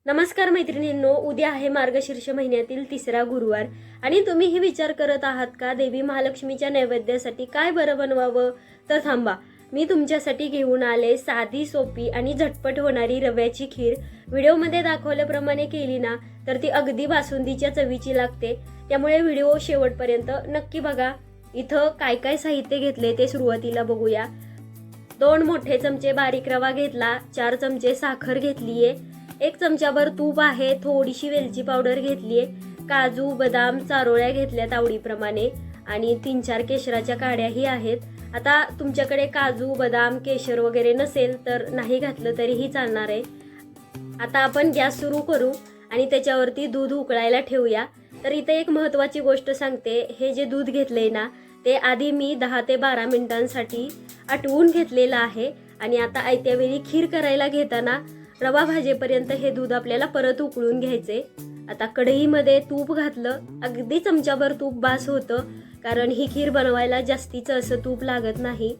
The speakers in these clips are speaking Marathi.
नमस्कार मैत्रिणींनो, उद्या आहे मार्गशीर्ष महिन्यातील तिसरा गुरुवार आणि तुम्हीही विचार करत आहात का देवी महालक्ष्मीच्या नैवेद्यासाठी काय बरं बनवावं? तर थांबा, मी तुमच्यासाठी घेऊन आले साधी सोपी आणि झटपट होणारी रव्याची खीर. व्हिडिओमध्ये दाखवल्याप्रमाणे केली ना तर ती अगदी बासुंदीच्या चवीची लागते. त्यामुळे व्हिडिओ शेवटपर्यंत नक्की बघा. इथं काय काय साहित्य घेतले ते सुरुवातीला बघूया. 2 मोठे चमचे बारीक रवा घेतला, 4 चमचे साखर घेतलीये, 1 चमचाभर तूप आहे, थोडीशी वेलची पावडर घेतलीये, काजू बदाम चारोळ्या घेतल्यात आवडीप्रमाणे आणि 3-4 केशराच्या काड्याही आहेत. आता तुमच्याकडे काजू बदाम केशर वगैरे नसेल तर नाही घातलं तरीही चालणार आहे. आता आपण गॅस सुरू करू आणि त्याच्यावरती दूध उकळायला ठेवूया. तर इथे एक महत्त्वाची गोष्ट सांगते, हे जे दूध घेतलंय ना ते आधी मी 10 ते 12 मिनिटांसाठी आटवून घेतलेलं आहे आणि आता आयत्या वेळी खीर करायला घेताना रवा भाजेपर्यंत हे दूध आपल्याला परत उकळून घ्यायचे. आता कढईमध्ये तूप घातलं, अगदी चमचाभर तूप बास होतं कारण ही खीर बनवायला जास्तीचं असं तूप लागत नाही.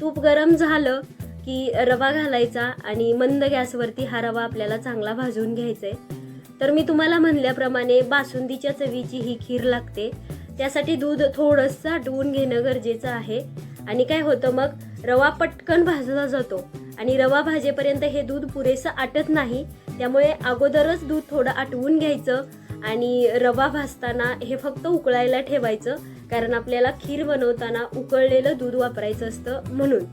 तूप गरम झालं की रवा घालायचा आणि मंद गॅसवरती हा रवा आपल्याला चांगला भाजून घ्यायचा आहे. तर मी तुम्हाला म्हणल्याप्रमाणे बासुंदीच्या चवीची ही खीर लागते. त्यासाठी दूध थोडंसं आटवून घेणं गरजेचं आहे. आणि काय होतं, मग रवा पटकन भाजला जातो आणि रवा भाजेपर्यंत हे दूध पुरेसं आटत नाही. त्यामुळे अगोदरच दूध थोडं आटवून घ्यायचं आणि रवा भाजताना हे फक्त उकळायला ठेवायचं, कारण आपल्याला खीर बनवताना उकळलेलं दूध वापरायचं असतं म्हणून.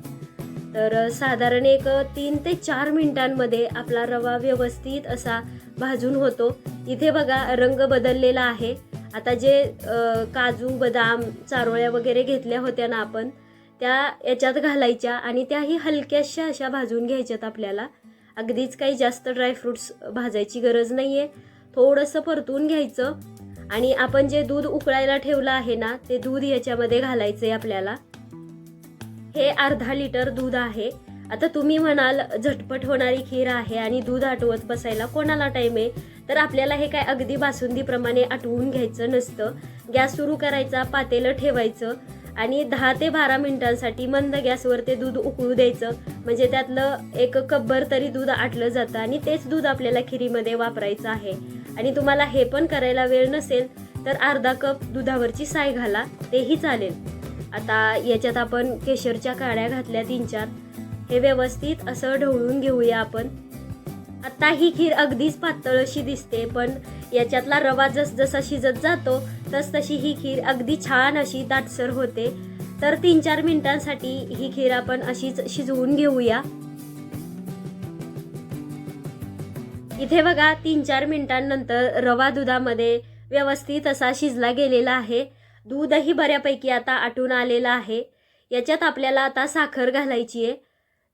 तर साधारण एक 3 ते 4 मिनिटांमध्ये आपला रवा व्यवस्थित असा भाजून होतो. इथे बघा रंग बदललेला आहे. आता जे काजू बदाम चारोळ्या वगैरे घेतल्या होत्या ना आपण, त्या याच्यात घालायच्या आणि त्याही हलक्याशा अशा भाजून घ्यायच्यात आपल्याला. अगदीच काही जास्त ड्रायफ्रुट्स भाजायची गरज नाही आहे. थोडंसं परतून घ्यायचं आणि आपण जे दूध उकळायला ठेवलं आहे ना ते दूध याच्यामध्ये घालायचं आहे आपल्याला. हे अर्धा लिटर दूध आहे. आता तुम्ही म्हणाल झटपट होणारी खीर आहे आणि दूध आटवत बसायला कोणाला टाईम आहे? तर आपल्याला हे काय अगदी बासुंदीप्रमाणे आटवून घ्यायचं नसतं. गॅस सुरू करायचा, पातेलं ठेवायचं आणि 10 ते 12 मिनिटांसाठी मंद गॅसवर ते दूध उकळू द्यायचं. म्हणजे त्यातलं 1 कपभर तरी दूध आटलं जातं आणि तेच दूध आपल्याला खिरीमध्ये वापरायचं आहे. आणि तुम्हाला हे पण करायला वेळ नसेल तर अर्धा कप दुधावरची साय घाला, तेही चालेल. आता याच्यात आपण केशरच्या काड्या घातल्या 3-4. हे व्यवस्थित असं ढवळून घेऊया आपण. आता ही खीर अगदीच पातळ अशी दिसते, पण याच्यातला रवा जसा शिजत जातो तशी ही खीर अगदी छान अशी दाटसर होते. तर 3-4 मिनिटांसाठी ही खीर आपण अशीच शिजवून घेऊया. इथे बघा 3-4 मिनिटांनंतर रवा दुधामध्ये व्यवस्थित असा शिजला गेलेला आहे. दूधही बऱ्यापैकी आता आटून आलेलं आहे. याच्यात आपल्याला आता साखर घालायची आहे.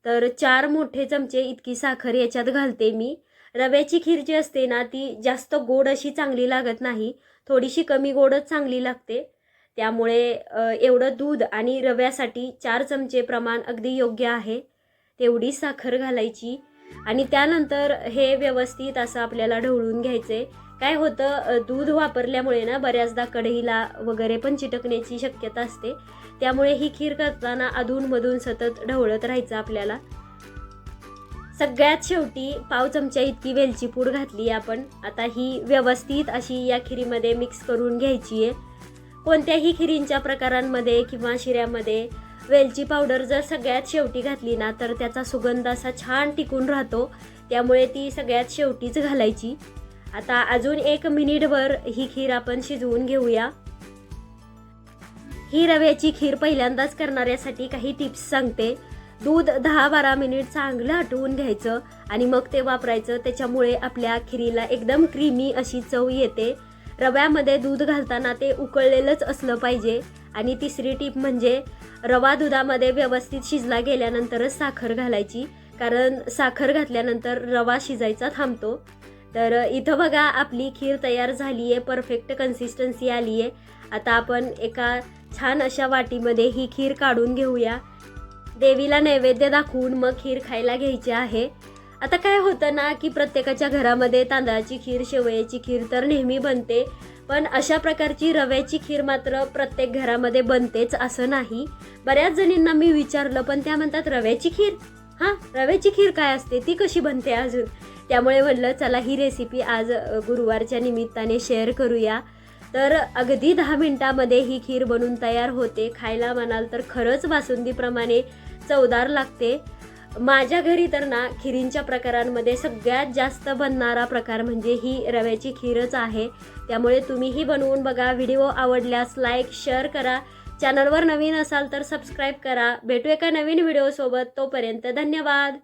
तर 4 मोठे चमचे इतकी साखर याच्यात घालते मी. रव्याची खीर जी असते ना ती जास्त गोड अशी चांगली लागत नाही, थोडीशी कमी गोडच चांगली लागते. त्यामुळे एवढं दूध आणि रव्यासाठी 4 चमचे प्रमाण अगदी योग्य आहे. तेवढी साखर घालायची आणि त्यानंतर हे व्यवस्थित असं आपल्याला ढवळून घ्यायचे. काय होतं, दूध वापरल्यामुळे ना बऱ्याचदा कढईला वगैरे पण चिटकण्याची शक्यता असते. त्यामुळे ही खीर करताना अधूनमधून सतत ढवळत राहायचं आपल्याला. सगळ्यात शेवटी 1/2 चमचा इतकी वेलची पूड घातली आपण. आता ही व्यवस्थित अशी या खिरीमध्ये मिक्स करून घ्यायची आहे. कोणत्याही खिरींच्या प्रकारांमध्ये किंवा शिऱ्यामध्ये वेलची पावडर जर सगळ्यात शेवटी घातली ना तर त्याचा सुगंध असा छान टिकून राहतो. त्यामुळे ती सगळ्यात शेवटीच घालायची. आता अजून 1 मिनिटभर ही खीर आपण शिजवून घेऊया. ही रव्याची खीर पहिल्यांदाच करणाऱ्यासाठी काही टिप्स सांगते. दूध 10-12 मिनिट चांगलं आटवून घ्यायचं आणि मग ते वापरायचं. त्याच्यामुळे आपल्या खिरीला एकदम क्रीमी अशी चव येते. रव्यामध्ये दूध घालताना ते उकळलेलंच असलं पाहिजे. आणि तिसरी टीप म्हणजे रवा दुधामध्ये व्यवस्थित शिजला गेल्यानंतरच साखर घालायची, कारण साखर घातल्यानंतर रवा शिजायचा थांबतो. तर इथं बघा आपली खीर तयार झाली आहे, परफेक्ट कन्सिस्टन्सी आली आहे. आता आपण एका छान अशा वाटीमध्ये ही खीर काढून घेऊया. देवीला नैवेद्य दाखवून मग खीर खायला घ्यायची आहे. आता काय होतं ना की प्रत्येकाच्या घरामध्ये तांदळाची खीर शेवयाची खीर तर नेहमी बनते, पण अशा प्रकारची रव्याची खीर मात्र प्रत्येक घरामध्ये बनतेच असं नाही. बऱ्याच जणींना मी विचारलं पण त्या म्हणतात रव्याची खीर, हां रव्याची खीर काय असते, ती कशी बनते अजून. त्यामुळे म्हटलं चला ही रेसिपी आज गुरुवारच्या निमित्ताने शेअर करूया. तर अगदी 10 मिनिटामध्ये ही खीर बनून तयार होते. खायला म्हणाल तर खरंच बासुंदीप्रमाणे चवदार लागते. माझ्या घरी तर ना खिरींच्या प्रकारांमध्ये सगळ्यात जास्त बनणारा प्रकार म्हणजे ही रव्याची खीरच आहे. त्यामुळे तुम्हीही बनवून बघा. व्हिडिओ आवडल्यास लाईक शेअर करा. चॅनलवर नवीन असाल तर सबस्क्राईब करा. भेटू एका नवीन व्हिडिओसोबत. तोपर्यंत धन्यवाद.